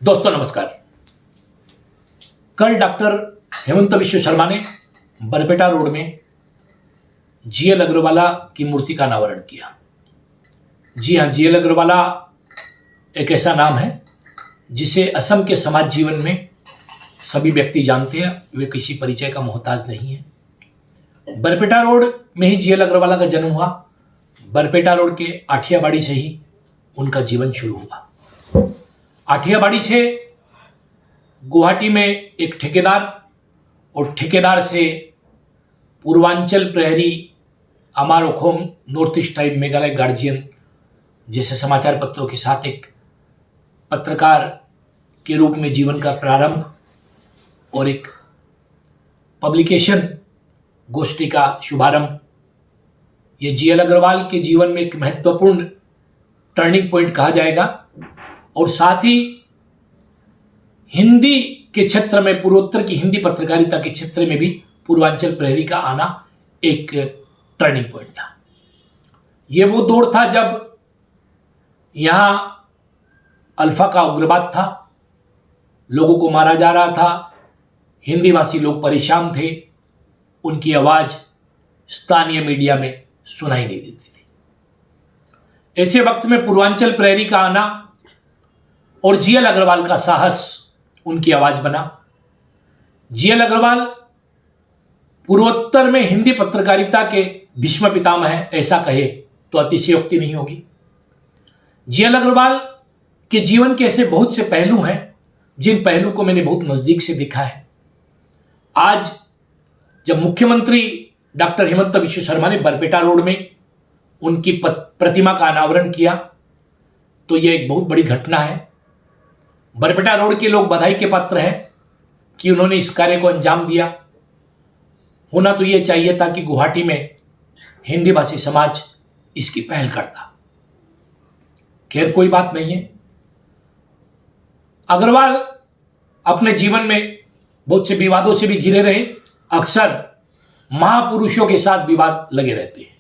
दोस्तों नमस्कार। कल डॉक्टर हेमंत विश्व शर्मा ने बरपेटा रोड में जीएल अग्रवाला की मूर्ति का अनावरण किया। जी हाँ, जीएल अग्रवाला एक ऐसा नाम है जिसे असम के समाज जीवन में सभी व्यक्ति जानते हैं। वे किसी परिचय का मोहताज नहीं है। बरपेटा रोड में ही जीएल अग्रवाला का जन्म हुआ। बरपेटा रोड के आठियाबाड़ी से ही उनका जीवन शुरू हुआ। आठियाबाड़ी से गुवाहाटी में एक ठेकेदार और ठेकेदार से पूर्वांचल प्रहरी, अमारोखोम, North East Time, Meghalaya Guardian जैसे समाचार पत्रों के साथ एक पत्रकार के रूप में जीवन का प्रारंभ और एक पब्लिकेशन गोष्ठी का शुभारंभ, ये जीएल अग्रवाल के जीवन में एक महत्वपूर्ण टर्निंग पॉइंट कहा जाएगा। और साथ ही हिंदी के क्षेत्र में, पूर्वोत्तर की हिंदी पत्रकारिता के क्षेत्र में भी पूर्वांचल प्रहरी का आना एक टर्निंग पॉइंट था। यह वो दौर था जब यहां अल्फा का उग्रवाद था, लोगों को मारा जा रहा था, हिंदी भाषी लोग परेशान थे, उनकी आवाज स्थानीय मीडिया में सुनाई नहीं देती थी। ऐसे वक्त में पूर्वांचल प्रहरी का आना और जीएल अग्रवाल का साहस उनकी आवाज बना। जीएल अग्रवाल पूर्वोत्तर में हिंदी पत्रकारिता के भीष्म पितामह है, ऐसा कहे तो अतिशयोक्ति नहीं होगी। जीएल अग्रवाल के जीवन के ऐसे बहुत से पहलू हैं जिन पहलू को मैंने बहुत नजदीक से देखा है। आज जब मुख्यमंत्री डॉक्टर हेमंत विश्व शर्मा ने बरपेटा रोड में उनकी प्रतिमा का अनावरण किया तो यह एक बहुत बड़ी घटना है। बरपेटा रोड के लोग बधाई के पात्र हैं कि उन्होंने इस कार्य को अंजाम दिया। होना तो यह चाहिए था कि गुवाहाटी में हिंदी भाषी समाज इसकी पहल करता। खैर, कोई बात नहीं है। अग्रवाल अपने जीवन में बहुत से विवादों से भी घिरे रहे। अक्सर महापुरुषों के साथ विवाद लगे रहते हैं।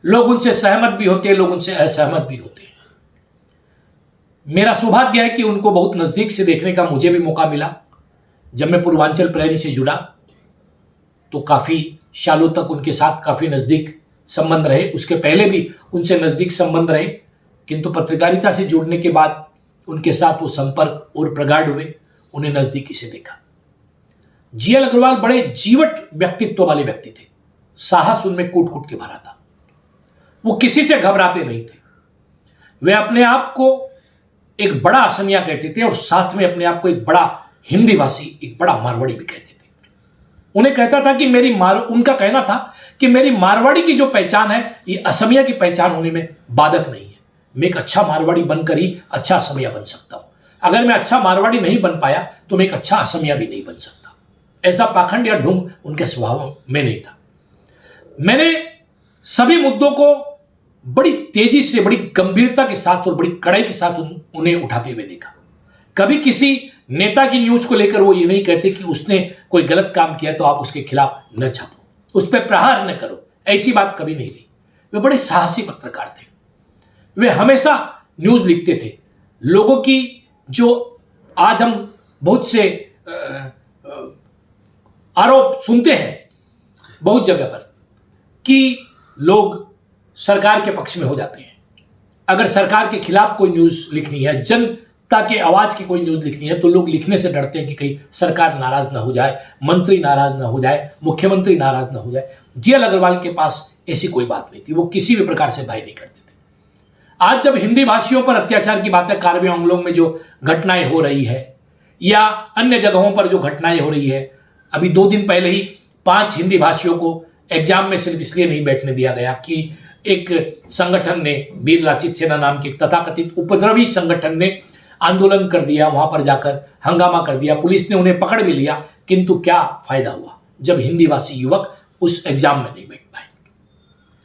लोग उनसे सहमत भी होते हैं, लोग उनसे असहमत भी होते हैं। मेरा सौभाग्य है कि उनको बहुत नजदीक से देखने का मुझे भी मौका मिला। जब मैं पूर्वांचल प्रहरी से जुड़ा तो काफी सालों तक उनके साथ काफी नजदीक संबंध रहे। उसके पहले भी उनसे नजदीक संबंध रहे, किंतु पत्रकारिता से जुड़ने के बाद उनके साथ वो संपर्क और प्रगाढ़ हुए, उन्हें नजदीकी से देखा। जीएल अग्रवाल बड़े जीवट व्यक्तित्व वाले व्यक्ति थे। साहस उनमें कूट कूट के भरा था। वो किसी से घबराते नहीं थे। वे अपने आप को एक बड़ा असमिया कहते थे और साथ में अपने आप को एक बड़ा हिंदी भाषी, एक बड़ा मारवाड़ी भी कहते थे। उन्हें कहता था कि उनका कहना था कि मेरी मारवाड़ी की जो पहचान है ये असमिया की पहचान होने में बाधक नहीं है। मैं एक अच्छा मारवाड़ी बनकर ही अच्छा असमिया बन सकता हूं। अगर मैं अच्छा मारवाड़ी नहीं बन पाया तो मैं एक अच्छा असमिया भी नहीं बन सकता। ऐसा पाखंड या ढोंग उनके स्वभाव में नहीं था। मैंने सभी मुद्दों को बड़ी तेजी से, बड़ी गंभीरता के साथ और बड़ी कड़ाई के साथ उन्हें उठाते हुए देखा। कभी किसी नेता की न्यूज को लेकर वो ये नहीं कहते कि उसने कोई गलत काम किया तो आप उसके खिलाफ न छापो, उस पर प्रहार न करो, ऐसी बात कभी नहीं रही। वे बड़े साहसी पत्रकार थे। वे हमेशा न्यूज लिखते थे। लोगों की जो आज हम बहुत से आरोप सुनते हैं बहुत जगह पर कि लोग सरकार के पक्ष में हो जाते हैं। अगर सरकार के खिलाफ कोई न्यूज लिखनी है, जनता के आवाज की कोई न्यूज लिखनी है, तो लोग लिखने से डरते हैं कि कहीं सरकार नाराज ना हो जाए, मंत्री नाराज ना हो जाए, मुख्यमंत्री नाराज ना हो जाए। जीएल अग्रवाल के पास ऐसी कोई बात नहीं थी। वो किसी भी प्रकार से भय नहीं करते थे। आज जब हिंदी भाषियों पर अत्याचार की बातें, कार्बी आंगलों में जो घटनाएं हो रही है या अन्य जगहों पर जो घटनाएं हो रही है, अभी 2 दिन पहले ही 5 हिंदी भाषियों को एग्जाम में सिर्फ इसलिए नहीं बैठने दिया गया कि एक संगठन ने, वीर लाचित सेना नाम के तथाकथित उपद्रवी संगठन ने आंदोलन कर दिया, वहां पर जाकर हंगामा कर दिया, पुलिस ने उन्हें पकड़ भी लिया, किंतु क्या फायदा हुआ जब हिंदी भाषी युवक उस एग्जाम में नहीं बैठ पाए।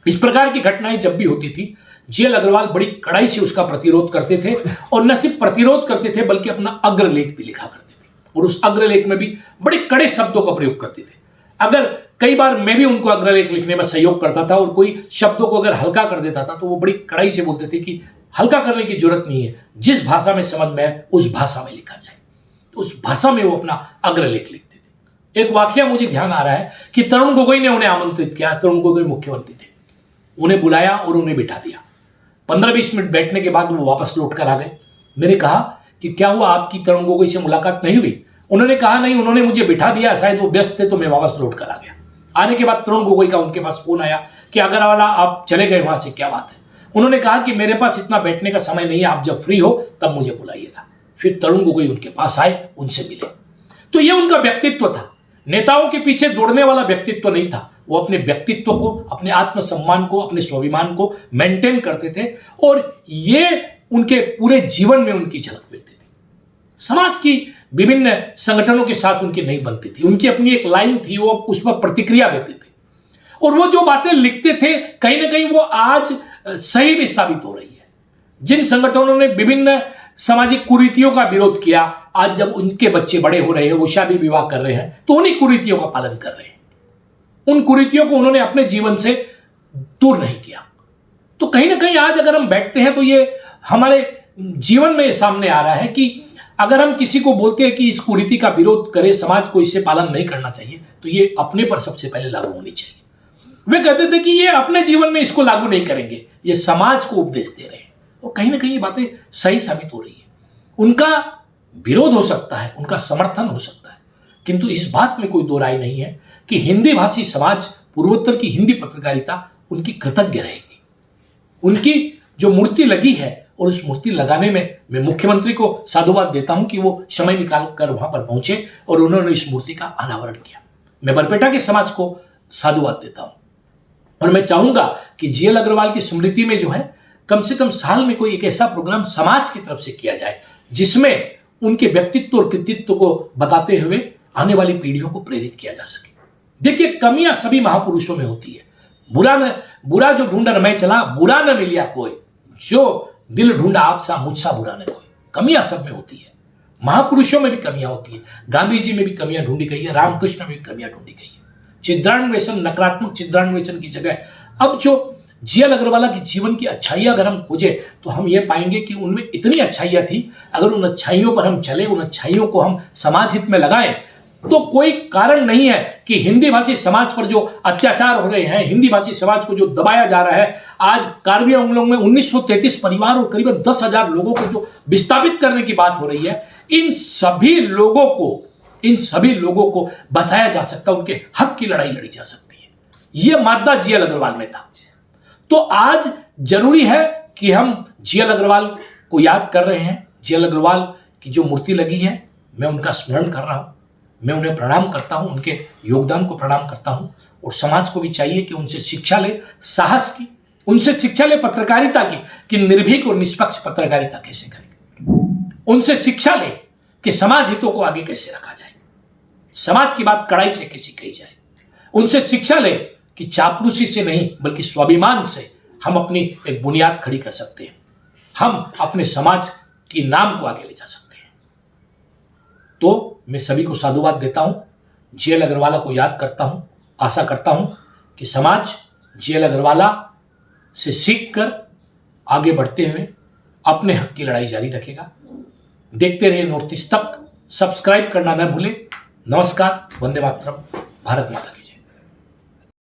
इस प्रकार की घटनाएं जब भी होती थी, जीएल अग्रवाल बड़ी कड़ाई से उसका प्रतिरोध करते थे और न सिर्फ प्रतिरोध करते थे बल्कि अपना अग्रलेख भी लिखा करते थे और उस अग्रलेख में भी बड़े कड़े शब्दों का प्रयोग करते थे। अगर कई बार मैं भी उनको अग्रलेख लिखने में सहयोग करता था और कोई शब्दों को अगर हल्का कर देता था तो वो बड़ी कड़ाई से बोलते थे कि हल्का करने की जरूरत नहीं है। जिस भाषा में समझ में आए उस भाषा में लिखा जाए। उस भाषा में वो अपना अग्रलेख लिखते थे। एक वाकया मुझे ध्यान आ रहा है कि तरुण गोगोई ने उन्हें आमंत्रित किया। तरुण गोगोई मुख्यमंत्री थे, उन्हें बुलाया और उन्हें बिठा दिया। 15-20 मिनट बैठने के बाद वो वापस लौट कर आ गए। मैंने कहा कि क्या हुआ, आपकी तरुण गोगोई से मुलाकात नहीं हुई? उन्होंने कहा नहीं, उन्होंने मुझे बिठा दिया, शायद वो व्यस्त थे तो मैं वापस लौट कर आ गया। आने के बाद तरुण गोगोई का उनके पास फोन आया कि अग्रवाला आप चले गए वहां से, क्या बात है? उन्होंने कहा कि मेरे पास इतना बैठने का समय नहीं है, आप जब फ्री हो तब मुझे बुलाइएगा। फिर तरुण गोगोई उनके पास आए, उनसे मिले। तो ये उनका व्यक्तित्व था। नेताओं के पीछे दौड़ने वाला व्यक्तित्व नहीं था। वो अपने व्यक्तित्व को, अपने आत्मसम्मान को, अपने स्वाभिमान को मेंटेन करते थे और ये उनके पूरे जीवन में उनकी झलक मिलती थी। समाज की विभिन्न संगठनों के साथ उनकी नहीं बनती थी। उनकी अपनी एक लाइन थी, वो उस पर प्रतिक्रिया देते थे और वो जो बातें लिखते थे कहीं ना कहीं वो आज सही भी साबित हो रही है। जिन संगठनों ने विभिन्न सामाजिक कुरीतियों का विरोध किया, आज जब उनके बच्चे बड़े हो रहे हैं, वो शादी विवाह कर रहे हैं, तो उन्हीं कुरीतियों का पालन कर रहे हैं। उन कुरीतियों को उन्होंने अपने जीवन से दूर नहीं किया। तो कहीं ना कहीं आज अगर हम बैठते हैं तो ये हमारे जीवन में सामने आ रहा है कि अगर हम किसी को बोलते हैं कि इस कुरीति का विरोध करे, समाज को इससे पालन नहीं करना चाहिए, तो ये अपने पर सबसे पहले लागू होनी चाहिए। वे कहते थे कि ये अपने जीवन में इसको लागू नहीं करेंगे, ये समाज को उपदेश दे रहे हैं। और कहीं ना कहीं ये बातें सही साबित हो रही है। उनका विरोध हो सकता है, उनका समर्थन हो सकता है, किंतु इस बात में कोई दो राय नहीं है कि हिंदी भाषी समाज, पूर्वोत्तर की हिंदी पत्रकारिता उनकी कृतज्ञ रहेगी। उनकी जो मूर्ति लगी है, और उस मूर्ति लगाने में मैं मुख्यमंत्री को साधुवाद देता हूं कि वो समय निकाल कर वहां पर पहुंचे और उन्होंने इस मूर्ति का अनावरण किया। मैं बरपेटा के समाज को साधुवाद देता हूं और मैं चाहूंगा कि जीएल अग्रवाल की स्मृति में जो है, कम से कम साल में कोई एक ऐसा प्रोग्राम समाज की तरफ से किया जाए जिसमें उनके व्यक्तित्व और कृतित्व को बताते हुए आने वाली पीढ़ियों को प्रेरित किया जा सके। देखिए, कमियां सभी महापुरुषों में होती है। बुरा जो ढूंढा मैं चला, बुरा न मिलिया कोई, जो दिल ढूंढा आपसा मुझसा बुरा न कोई। कमियां सब में होती है। महापुरुषों में भी कमियां होती है। गांधी जी में भी कमियां ढूंढी गई है, रामकृष्ण में भी कमियां ढूंढी गई है। छिद्रान्वेषण, नकारात्मक छिद्रान्वेषण की जगह अब जो जीएल अग्रवाला की जीवन की अच्छाइयां अगर हम खोजें तो हम ये पाएंगे कि उनमें इतनी अच्छाइयां थी। अगर उन अच्छाइयों पर हम चले, उन अच्छाइयों को हम समाज हित में लगाएं, तो कोई कारण नहीं है कि हिंदी भाषी समाज पर जो अत्याचार हो रहे हैं, हिंदी भाषी समाज को जो दबाया जा रहा है। आज कार्बी आंगलों में 1933 परिवार और करीबन 10,000 लोगों को जो विस्थापित करने की बात हो रही है, इन सभी लोगों को बसाया जा सकता है, उनके हक की लड़ाई लड़ी जा सकती है। यह मादा जीएल अग्रवाल में था। तो आज जरूरी है कि हम जीएल अग्रवाल को याद कर रहे हैं। जीएल अग्रवाल की जो मूर्ति लगी है, मैं उनका स्मरण कर रहा हूं, मैं उन्हें प्रणाम करता हूं, उनके योगदान को प्रणाम करता हूं। और समाज को भी चाहिए कि उनसे शिक्षा ले साहस की, उनसे शिक्षा ले पत्रकारिता की, कि निर्भीक और निष्पक्ष पत्रकारिता कैसे करें। उनसे शिक्षा ले कि समाज हितों को आगे कैसे रखा जाए, समाज की बात कड़ाई से कैसे कही जाए। उनसे शिक्षा ले कि चापलूसी से नहीं बल्कि स्वाभिमान से हम अपनी एक बुनियाद खड़ी कर सकते हैं, हम अपने समाज की नाम को आगे ले जा सकते हैं। तो मैं सभी को साधुवाद देता हूं, जीएल अग्रवाला को याद करता हूं। आशा करता हूं कि समाज जीएल अग्रवाला से सीखकर आगे बढ़ते हुए अपने हक की लड़ाई जारी रखेगा। देखते रहिए नॉर्थ ईस्ट तक, सब्सक्राइब करना न भूलें। नमस्कार, वंदे मातरम, भारत माता की।